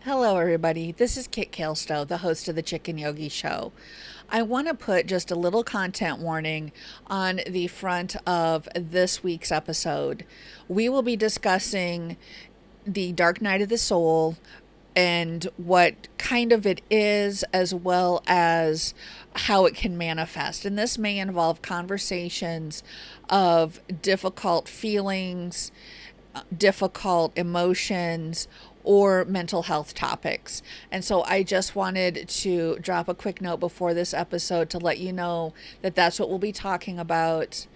Hello, everybody. This is Kit Kalestow, the host of the Chicken Yogi Show. I want to put just a little content warning on the front of this week's episode. We will be discussing the dark night of the soul and what kind of it is, as well as how it can manifest. And this may involve conversations of difficult feelings, difficult emotions, or mental health topics. And so I just wanted to drop a quick note before this episode to let you know that that's what we'll be talking about.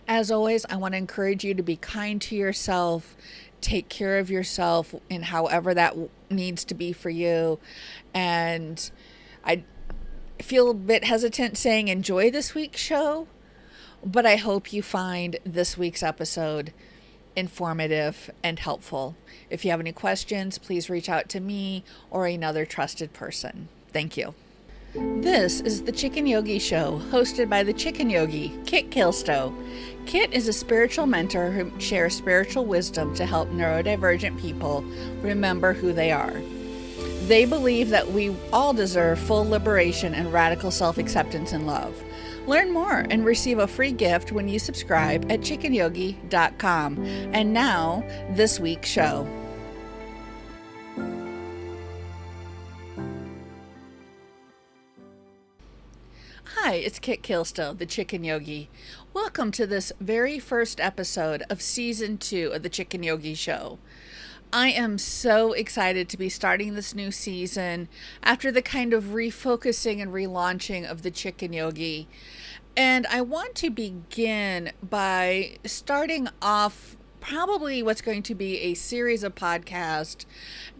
As always, I want to encourage you to be kind to yourself, take care of yourself in however that needs to be for you. And I feel a bit hesitant saying enjoy this week's show, but I hope you find this week's episode informative and helpful. If you have any questions, please reach out to me or another trusted person. Thank you. This is the Chicken Yogi Show, hosted by the Chicken Yogi, Kit Kalestow. Kit is a spiritual mentor who shares spiritual wisdom to help neurodivergent people remember who they are. They believe that we all deserve full liberation and radical self-acceptance and love. Learn more and receive a free gift when you subscribe at chickenyogi.com. And now, this week's show. Hi, it's Kit Kalestow, the Chicken Yogi. Welcome to this very first episode of Season 2 of the Chicken Yogi Show. I am so excited to be starting this new season after the kind of refocusing and relaunching of the Chicken Yogi. And I want to begin by starting off probably what's going to be a series of podcasts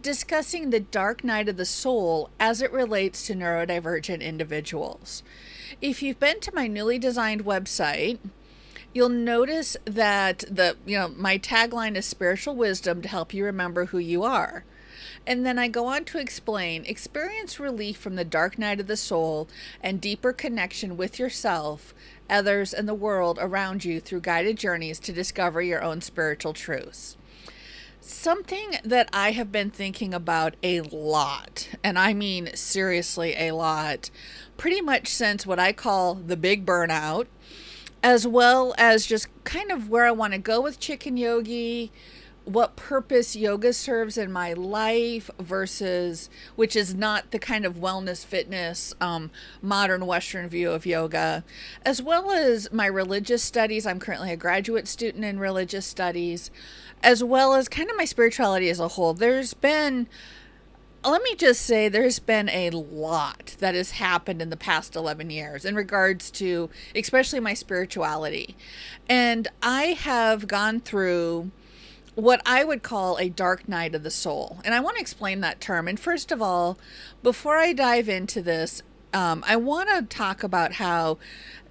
discussing the dark night of the soul as it relates to neurodivergent individuals. If you've been to my newly designed website, you'll notice that my tagline is spiritual wisdom to help you remember who you are. And then I go on to explain, experience relief from the dark night of the soul and deeper connection with yourself, others, and the world around you through guided journeys to discover your own spiritual truths. Something that I have been thinking about a lot, and I mean seriously a lot, pretty much since what I call the big burnout, as well as just kind of where I want to go with Chicken Yogi, what purpose yoga serves in my life versus, which is not the kind of wellness, fitness, modern Western view of yoga, as well as my religious studies. I'm currently a graduate student in religious studies, as well as kind of my spirituality as a whole. There's been a lot that has happened in the past 11 years in regards to especially my spirituality. And I have gone through what I would call a dark night of the soul. And I want to explain that term. And first of all, before I dive into this, I want to talk about how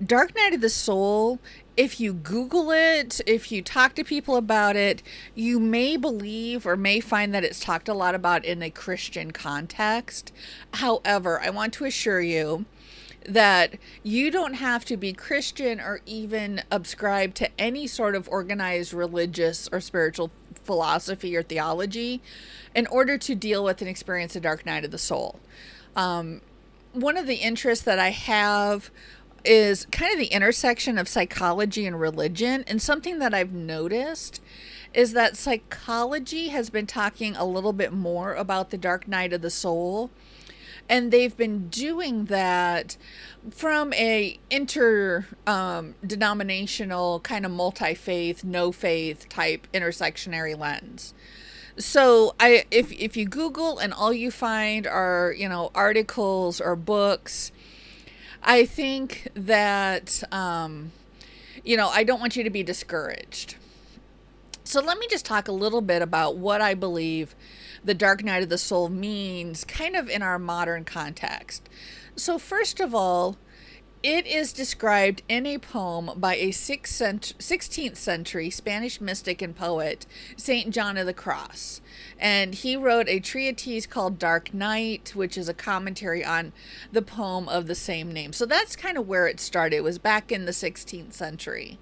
dark night of the soul, if you Google it, if you talk to people about it, you may believe or may find that it's talked a lot about in a Christian context. However, I want to assure you that you don't have to be Christian or even subscribe to any sort of organized religious or spiritual philosophy or theology in order to deal with and experience the dark night of the soul. One of the interests that I have is kind of the intersection of psychology and religion. And something that I've noticed is that psychology has been talking a little bit more about the dark night of the soul. And they've been doing that from a interdenominational kind of multi-faith, no faith type intersectionary lens. So if you Google and all you find are, articles or books, I think that, I don't want you to be discouraged. So let me just talk a little bit about what I believe the dark night of the soul means kind of in our modern context. So first of all, it is described in a poem by a 16th century Spanish mystic and poet, Saint John of the Cross. And he wrote a treatise called Dark Night, which is a commentary on the poem of the same name. So that's kind of where it started. It was back in the 16th century.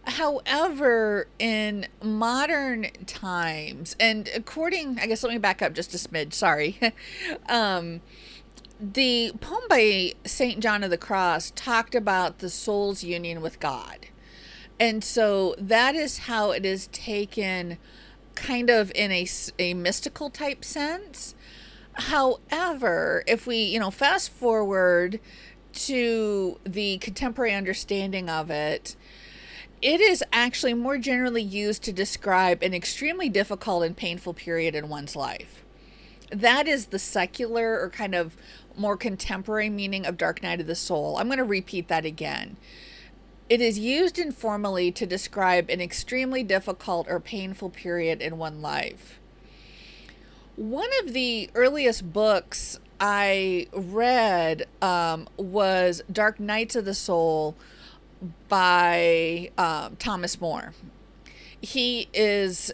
However, in modern times, and I guess let me back up just a smidge, sorry. um, the poem by St. John of the Cross talked about the soul's union with God. And so that is how it is taken kind of in a mystical type sense. However, if we, fast forward to the contemporary understanding of it, it is actually more generally used to describe an extremely difficult and painful period in one's life. That is the secular or kind of more contemporary meaning of dark night of the soul. I'm going to repeat that again. It is used informally to describe an extremely difficult or painful period in one's life. One of the earliest books I read was Dark Nights of the Soul by Thomas More. He is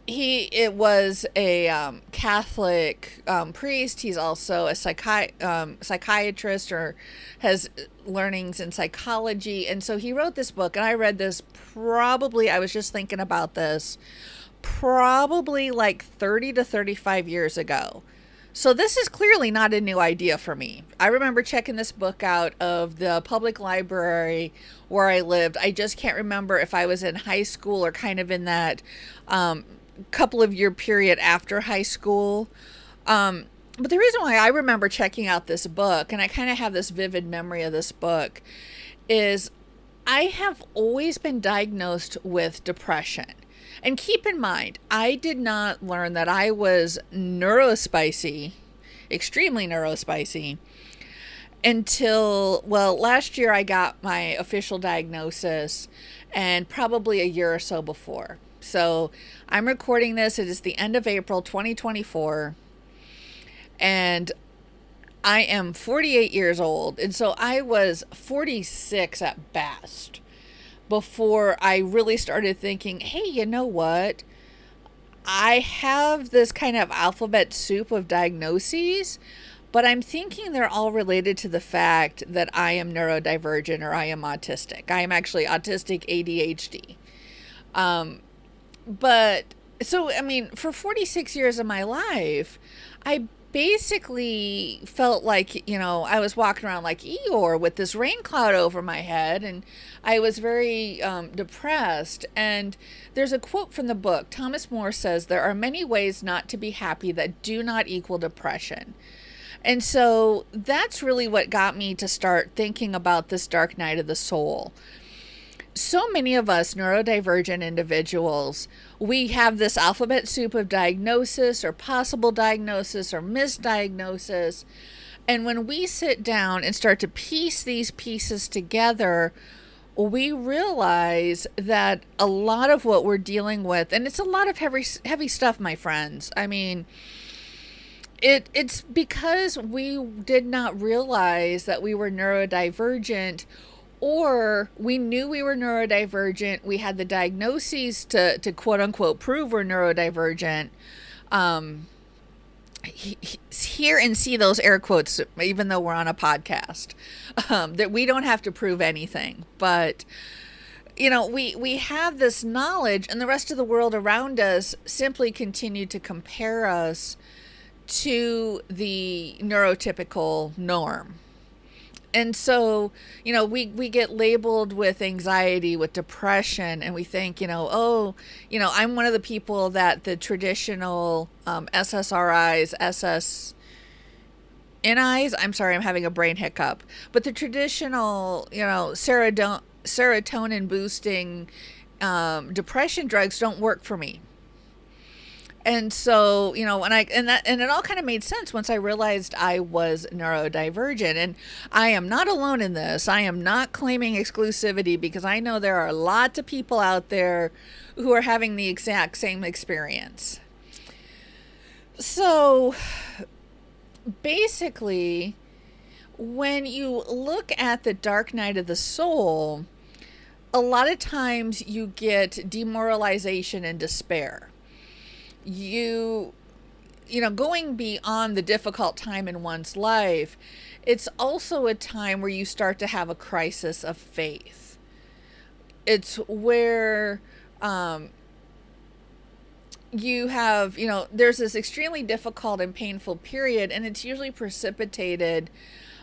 it was a Catholic priest. He's also a psychiatrist, or has learnings in psychology. And so he wrote this book, and I read this I was just thinking about this, probably like 30 to 35 years ago. So this is clearly not a new idea for me. I remember checking this book out of the public library where I lived. I just can't remember if I was in high school or kind of in that couple of year period after high school. But the reason why I remember checking out this book, and I kind of have this vivid memory of this book, is I have always been diagnosed with depression. And keep in mind, I did not learn that I was neurospicy, extremely neurospicy, until, last year I got my official diagnosis, and probably a year or so before. So I'm recording this. It is the end of April 2024, and I am 48 years old. And so I was 46 at best before I really started thinking, hey, you know what? I have this kind of alphabet soup of diagnoses, but I'm thinking they're all related to the fact that I am neurodivergent or I am autistic. I am actually autistic ADHD. But so, I mean, for 46 years of my life, I basically felt like, I was walking around like Eeyore with this rain cloud over my head, and I was very depressed. And there's a quote from the book. Thomas More says, "There are many ways not to be happy that do not equal depression." And so that's really what got me to start thinking about this dark night of the soul. So many of us neurodivergent individuals, we have this alphabet soup of diagnosis or possible diagnosis or misdiagnosis. And when we sit down and start to piece these pieces together, we realize that a lot of what we're dealing with, and it's a lot of heavy stuff, my friends. I mean, it's because we did not realize that we were neurodivergent, or we knew we were neurodivergent. We had the diagnoses to quote unquote prove we're neurodivergent. Hear and see those air quotes, even though we're on a podcast, that we don't have to prove anything. But, we have this knowledge, and the rest of the world around us simply continue to compare us to the neurotypical norm. And so, we get labeled with anxiety, with depression, and we think, I'm one of the people that the traditional SSRIs, SSNIs, I'm sorry, I'm having a brain hiccup, but the traditional, serotonin boosting depression drugs don't work for me. And so, and it all kind of made sense once I realized I was neurodivergent. And I am not alone in this. I am not claiming exclusivity, because I know there are lots of people out there who are having the exact same experience. So basically, when you look at the dark night of the soul, a lot of times you get demoralization and despair. going beyond the difficult time in one's life, it's also a time where you start to have a crisis of faith. It's where you have, there's this extremely difficult and painful period, and it's usually precipitated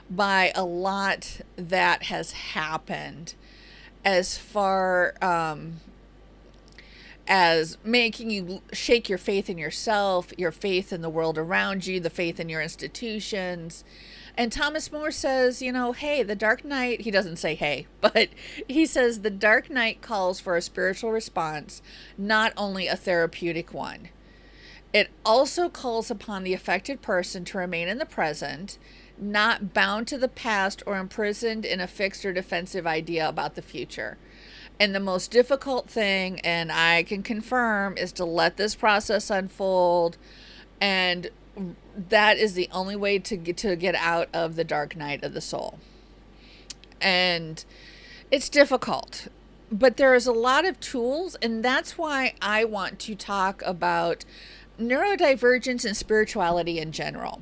by a lot that has happened as far as making you shake your faith in yourself, your faith in the world around you, the faith in your institutions. And Thomas More says, hey, the dark night, he doesn't say hey, but he says the dark night calls for a spiritual response, not only a therapeutic one. It also calls upon the affected person to remain in the present, not bound to the past or imprisoned in a fixed or defensive idea about the future. And the most difficult thing, and I can confirm, is to let this process unfold. And that is the only way to get out of the dark night of the soul. And it's difficult, but there's a lot of tools, and that's why I want to talk about neurodivergence and spirituality in general.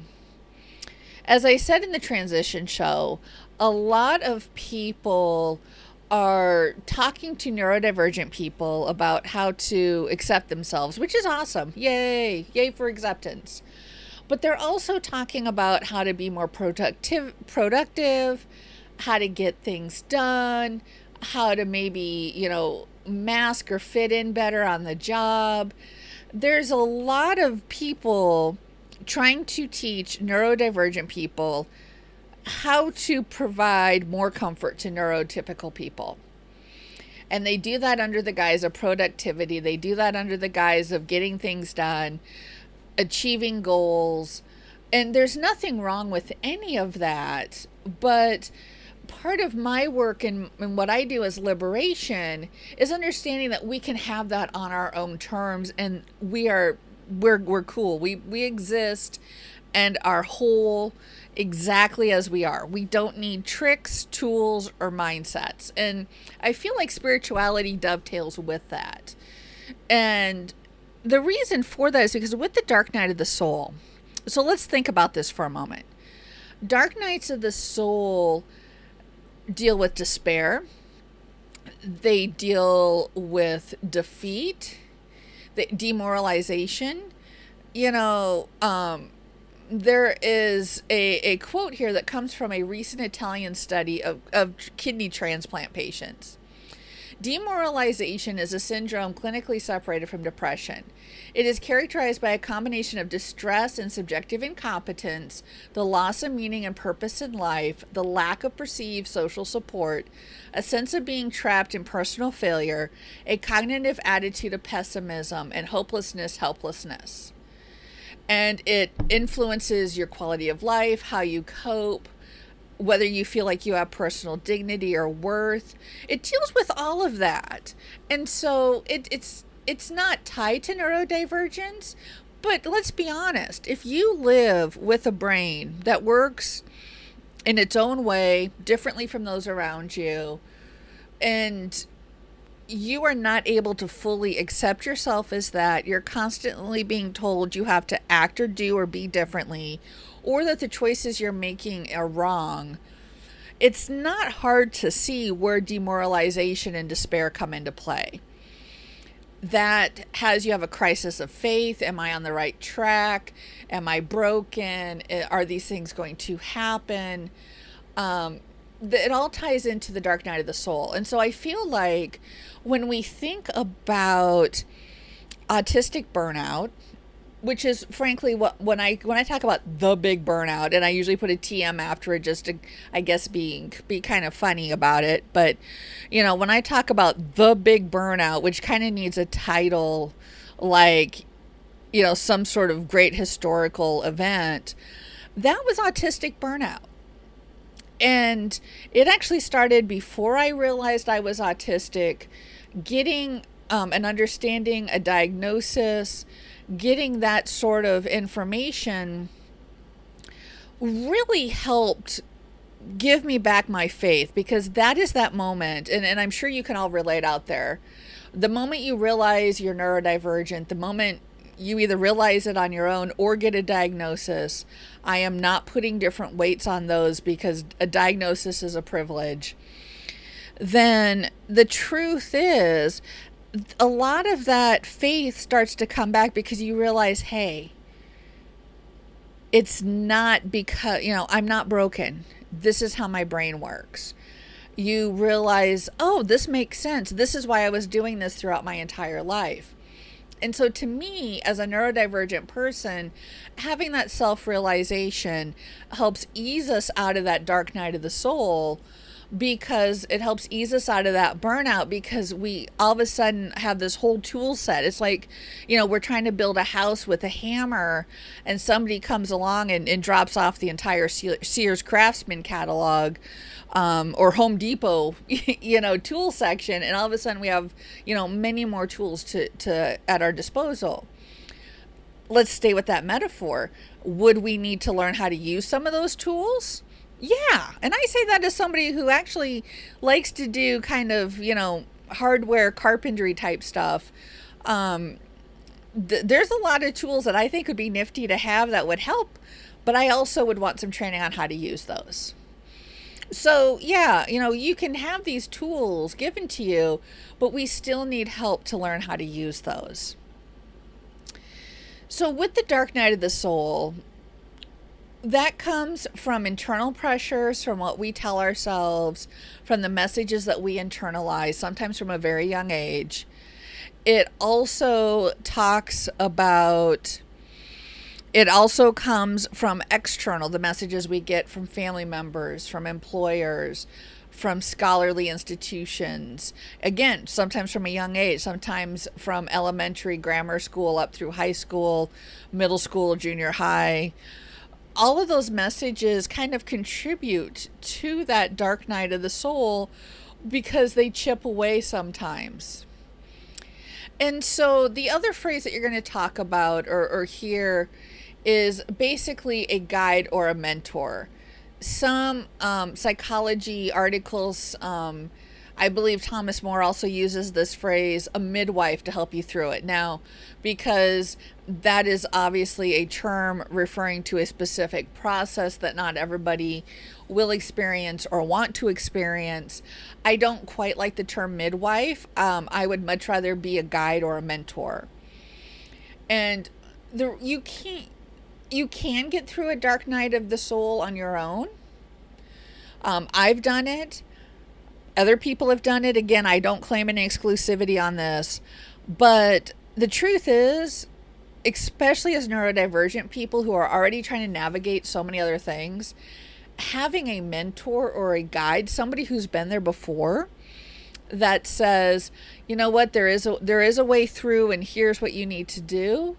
As I said in the transition show, a lot of people are talking to neurodivergent people about how to accept themselves, which is awesome. Yay for acceptance. But they're also talking about how to be more productive, how to get things done, how to maybe, mask or fit in better on the job. There's a lot of people trying to teach neurodivergent people how to provide more comfort to neurotypical people. And they do that under the guise of productivity. They do that under the guise of getting things done, achieving goals. And there's nothing wrong with any of that. But part of my work and what I do as liberation is understanding that we can have that on our own terms, and we're cool. We exist and are whole exactly as we are. We don't need tricks, tools, or mindsets. And I feel like spirituality dovetails with that. And the reason for that is because with the dark night of the soul, so let's think about this for a moment. Dark nights of the soul deal with despair. They deal with defeat, demoralization. There is a quote here that comes from a recent Italian study of kidney transplant patients. Demoralization is a syndrome clinically separated from depression. It is characterized by a combination of distress and subjective incompetence, the loss of meaning and purpose in life, the lack of perceived social support, a sense of being trapped in personal failure, a cognitive attitude of pessimism, and helplessness. And it influences your quality of life, how you cope, whether you feel like you have personal dignity or worth. It deals with all of that. And so it's not tied to neurodivergence, but let's be honest. If you live with a brain that works in its own way, differently from those around you, and you are not able to fully accept yourself as that, you're constantly being told you have to act or do or be differently, or that the choices you're making are wrong, it's not hard to see where demoralization and despair come into play. That has you have a crisis of faith. Am I on the right track? Am I broken? Are these things going to happen? It all ties into the dark night of the soul. And so I feel like when we think about autistic burnout, which is frankly what when I talk about the big burnout, and I usually put a TM after it just to, I guess, be kind of funny about it. But when I talk about the big burnout, which kind of needs a title like some sort of great historical event, that was autistic burnout. And it actually started before I realized I was autistic. Getting an understanding, a diagnosis, getting that sort of information really helped give me back my faith, because that is that moment, and I'm sure you can all relate out there. The moment you realize you're neurodivergent, the moment you either realize it on your own or get a diagnosis. I am not putting different weights on those because a diagnosis is a privilege. Then the truth is, a lot of that faith starts to come back because you realize, hey, it's not because, I'm not broken. This is how my brain works. You realize, oh, this makes sense. This is why I was doing this throughout my entire life. And so to me, as a neurodivergent person, having that self-realization helps ease us out of that dark night of the soul, because it helps ease us out of that burnout, because we all of a sudden have this whole tool set. It's like, we're trying to build a house with a hammer and somebody comes along and drops off the entire Sears Craftsman catalog, or Home Depot, tool section. And all of a sudden we have, many more tools to at our disposal. Let's stay with that metaphor. Would we need to learn how to use some of those tools? Yeah. And I say that as somebody who actually likes to do kind of, hardware carpentry type stuff. There's a lot of tools that I think would be nifty to have that would help, but I also would want some training on how to use those. So yeah, you can have these tools given to you, but we still need help to learn how to use those. So with the dark night of the soul, that comes from internal pressures, from what we tell ourselves, from the messages that we internalize, sometimes from a very young age. It also comes from external, the messages we get from family members, from employers, from scholarly institutions. Again, sometimes from a young age, sometimes from elementary, grammar school, up through high school, middle school, junior high. All of those messages kind of contribute to that dark night of the soul because they chip away sometimes. And so the other phrase that you're going to talk about or hear is basically a guide or a mentor. Some psychology articles, I believe Thomas More also uses this phrase, a midwife, to help you through it. Now, because that is obviously a term referring to a specific process that not everybody will experience or want to experience, I don't quite like the term midwife. I would much rather be a guide or a mentor. And you can get through a dark night of the soul on your own. I've done it. Other people have done it. Again, I don't claim any exclusivity on this, but the truth is, especially as neurodivergent people who are already trying to navigate so many other things, having a mentor or a guide, somebody who's been there before, that says, you know what, there is a way through, and here's what you need to do.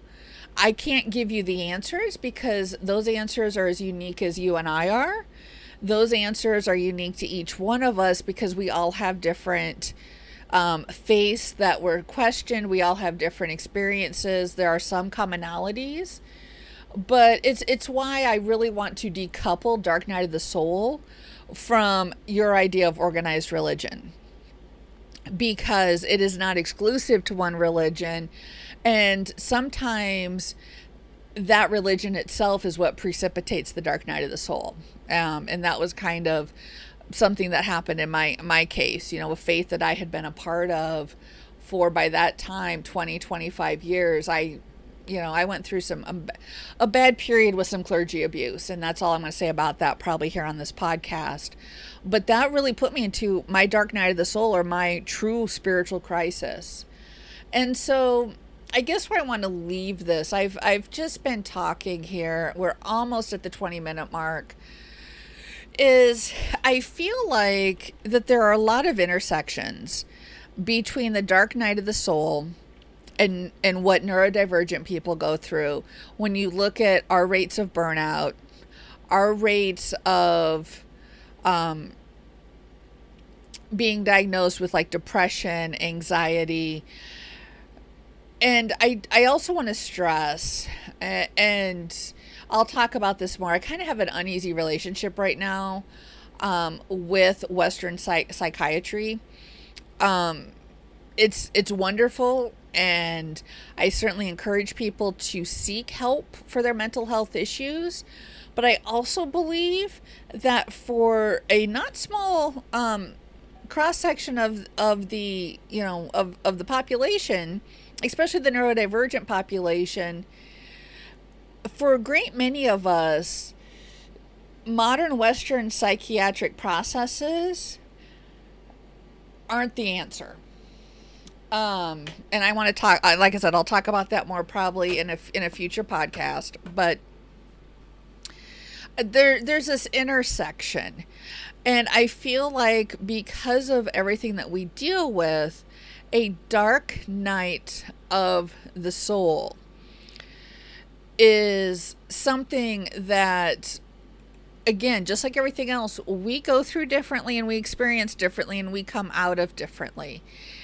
I can't give you the answers because those answers are as unique as you and I are. Those answers are unique to each one of us because we all have different faiths that were questioned. We all have different experiences. There are some commonalities, but it's why I really want to decouple Dark Night of the Soul from your idea of organized religion, because it is not exclusive to one religion, and sometimes that religion itself is what precipitates the dark night of the soul. And that was kind of something that happened in my case, a faith that I had been a part of for, by that time, 25 years. I went through a bad period with some clergy abuse, and that's all I'm going to say about that probably here on this podcast. But that really put me into my dark night of the soul, or my true spiritual crisis. And so I guess where I want to leave this, I've just been talking here, we're almost at the 20-minute mark, is I feel like that there are a lot of intersections between the dark night of the soul and what neurodivergent people go through. When you look at our rates of burnout, our rates of being diagnosed with like depression, anxiety. And I also want to stress, and I'll talk about this more, I kind of have an uneasy relationship right now with Western psychiatry. it's wonderful, and I certainly encourage people to seek help for their mental health issues. But I also believe that for a not small cross section of the of the population, especially the neurodivergent population, for a great many of us, modern Western psychiatric processes aren't the answer. And I want to talk, like I said, I'll talk about that more probably in a future podcast. But there's this intersection, and I feel like because of everything that we deal with, a dark night of the soul is something that, again, just like everything else, we go through differently and we experience differently and we come out of differently.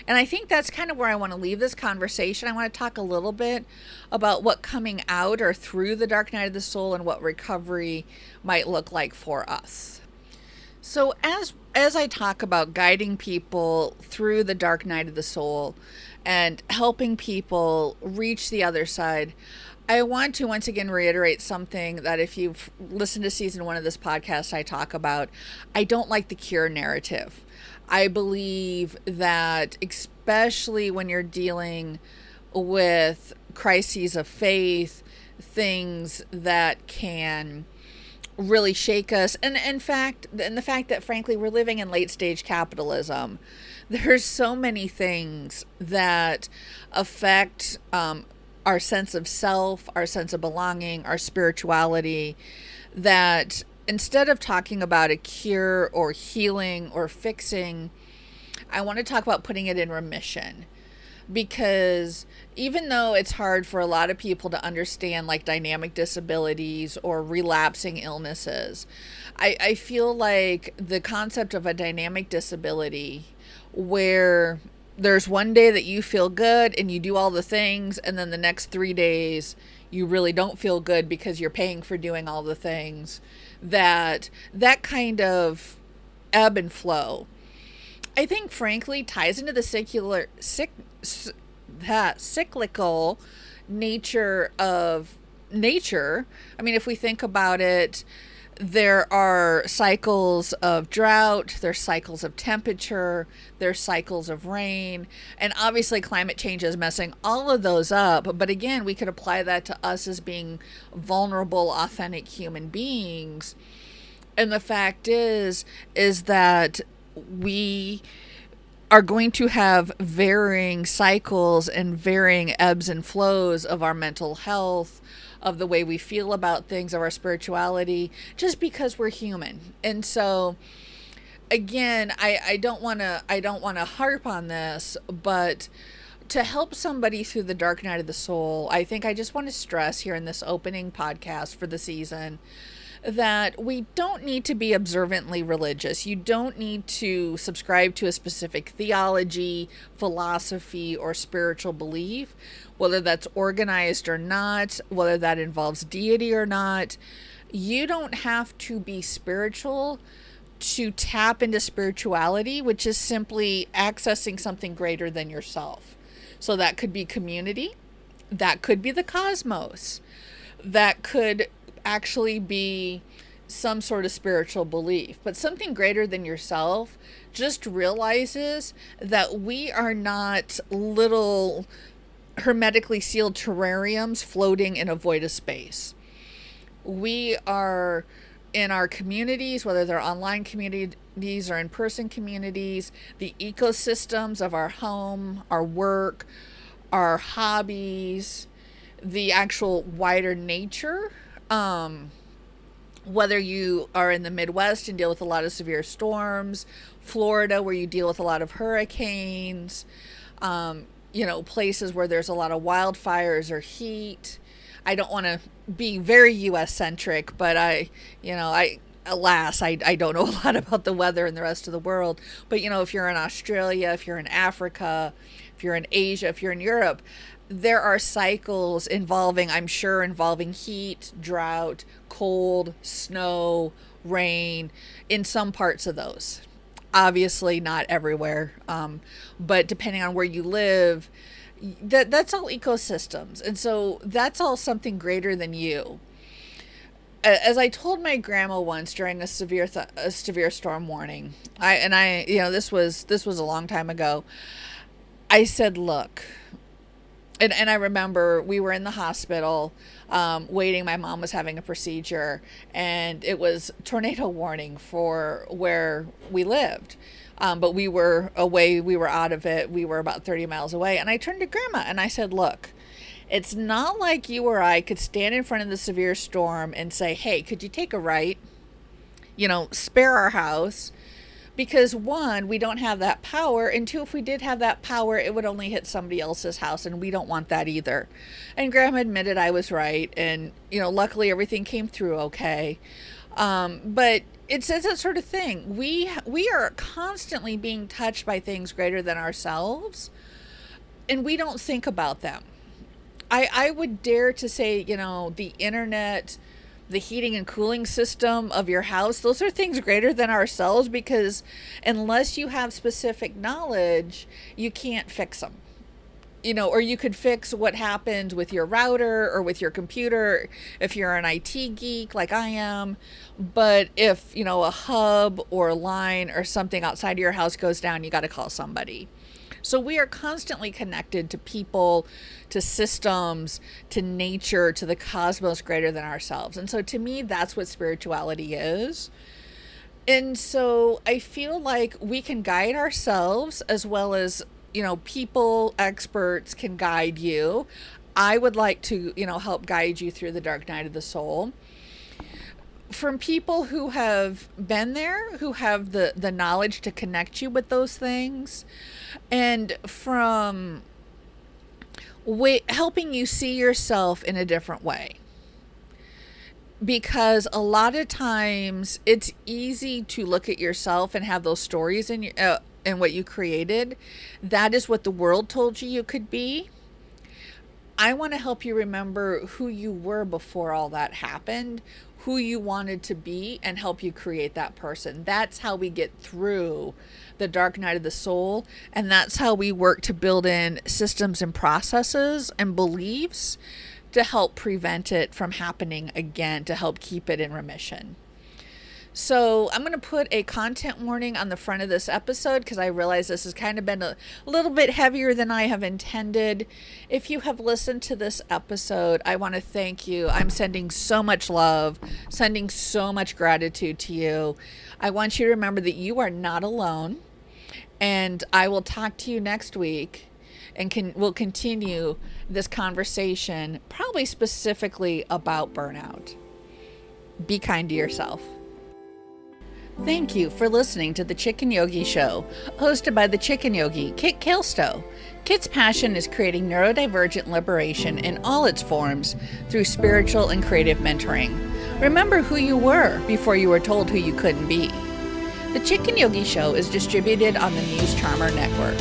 And I think that's kind of where I want to leave this conversation. I want to talk a little bit about what coming out or through the dark night of the soul and what recovery might look like for us. So as I talk about guiding people through the dark night of the soul and helping people reach the other side, I want to once again reiterate something that if you've listened to season 1 of this podcast, I talk about. I don't like the cure narrative. I believe that especially when you're dealing with crises of faith, things that can really shake us, and the fact that frankly we're living in late stage capitalism, there's so many things that affect our sense of self, our sense of belonging, our spirituality, that instead of talking about a cure or healing or fixing, I want to talk about putting it in remission. Because even though it's hard for a lot of people to understand like dynamic disabilities or relapsing illnesses, I feel like the concept of a dynamic disability where there's one day that you feel good and you do all the things, and then the next 3 days you really don't feel good because you're paying for doing all the things, that kind of ebb and flow, I think frankly ties into the cyclical nature of nature. I mean, if we think about it, there are cycles of drought, there's cycles of temperature, there's cycles of rain, and obviously climate change is messing all of those up. But again, we could apply that to us as being vulnerable, authentic human beings. And the fact is that we are going to have varying cycles and varying ebbs and flows of our mental health, of the way we feel about things, of our spirituality, just because we're human. And so again, I don't want to harp on this, but to help somebody through the dark night of the soul, I think I just want to stress here in this opening podcast for the season that we don't need to be observantly religious. You don't need to subscribe to a specific theology, philosophy, or spiritual belief, whether that's organized or not, whether that involves deity or not. You don't have to be spiritual to tap into spirituality, which is simply accessing something greater than yourself. So that could be community, that could be the cosmos, that could actually be some sort of spiritual belief, but something greater than yourself just realizes that we are not little hermetically sealed terrariums floating in a void of space. We are in our communities, whether they're online communities or in-person communities, the ecosystems of our home, our work, our hobbies, the actual wider nature. Whether you are in the Midwest and deal with a lot of severe storms, Florida where you deal with a lot of hurricanes, places where there's a lot of wildfires or heat. I don't want to be very U.S. centric, but alas, I don't know a lot about the weather in the rest of the world. But, if you're in Australia, if you're in Africa, if you're in Asia, if you're in Europe, there are cycles involving heat, drought, cold, snow, rain in some parts of those. obviously not everywhere, but depending on where you live, that's all ecosystems. And so that's all something greater than you. As I told my grandma once during a severe storm warning, this was a long time ago. I said, look, and I remember we were in the hospital, waiting. My mom was having a procedure, and it was tornado warning for where we lived. But we were away. We were out of it. We were about 30 miles away. And I turned to Grandma and I said, look, it's not like you or I could stand in front of the severe storm and say, hey, could you take a right? Spare our house. Because one, we don't have that power. And two, if we did have that power, it would only hit somebody else's house. And we don't want that either. And Grandma admitted I was right. And, luckily everything came through okay. But it's that sort of thing. We are constantly being touched by things greater than ourselves. And we don't think about them. I would dare to say, the internet, the heating and cooling system of your house, those are things greater than ourselves, because unless you have specific knowledge, you can't fix them. Or you could fix what happened with your router or with your computer if you're an IT geek like I am. But if, a hub or a line or something outside of your house goes down, you got to call somebody. So we are constantly connected to people, to systems, to nature, to the cosmos greater than ourselves. And so to me, that's what spirituality is. And so I feel like we can guide ourselves as well as, people, experts can guide you. I would like to, help guide you through the dark night of the soul. From people who have been there, who have the knowledge to connect you with those things, and from helping you see yourself in a different way. Because a lot of times it's easy to look at yourself and have those stories in what you created. That is what the world told you could be. I want to help you remember who you were before all that happened, who you wanted to be, and help you create that person. That's how we get through the dark night of the soul. And that's how we work to build in systems and processes and beliefs to help prevent it from happening again, to help keep it in remission. So I'm going to put a content warning on the front of this episode because I realize this has kind of been a little bit heavier than I have intended. If you have listened to this episode, I want to thank you. I'm sending so much love, sending so much gratitude to you. I want you to remember that you are not alone, and I will talk to you next week, and we'll continue this conversation, probably specifically about burnout. Be kind to yourself. Thank you for listening to The Chicken Yogi Show, hosted by the Chicken Yogi, Kit Kaelstow. Kit's passion is creating neurodivergent liberation in all its forms through spiritual and creative mentoring. Remember who you were before you were told who you couldn't be. The Chicken Yogi Show is distributed on the Muse Charmer Network.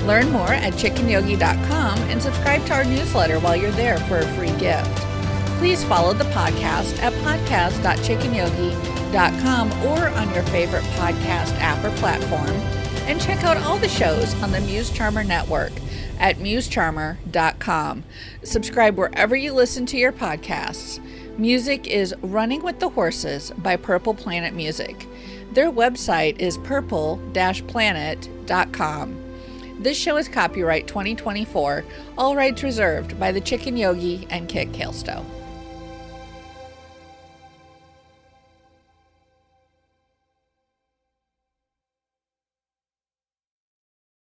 Learn more at chickenyogi.com and subscribe to our newsletter while you're there for a free gift. Please follow the podcast at podcast.chickenyogi.com or on your favorite podcast app or platform, and check out all the shows on the Muse Charmer Network at musecharmer.com. Subscribe wherever you listen to your podcasts. Music is Running with the Horses by Purple Planet Music. Their website is purple-planet.com. This show is copyright 2024, all rights reserved by the Chicken Yogi and Kit Kaelstow.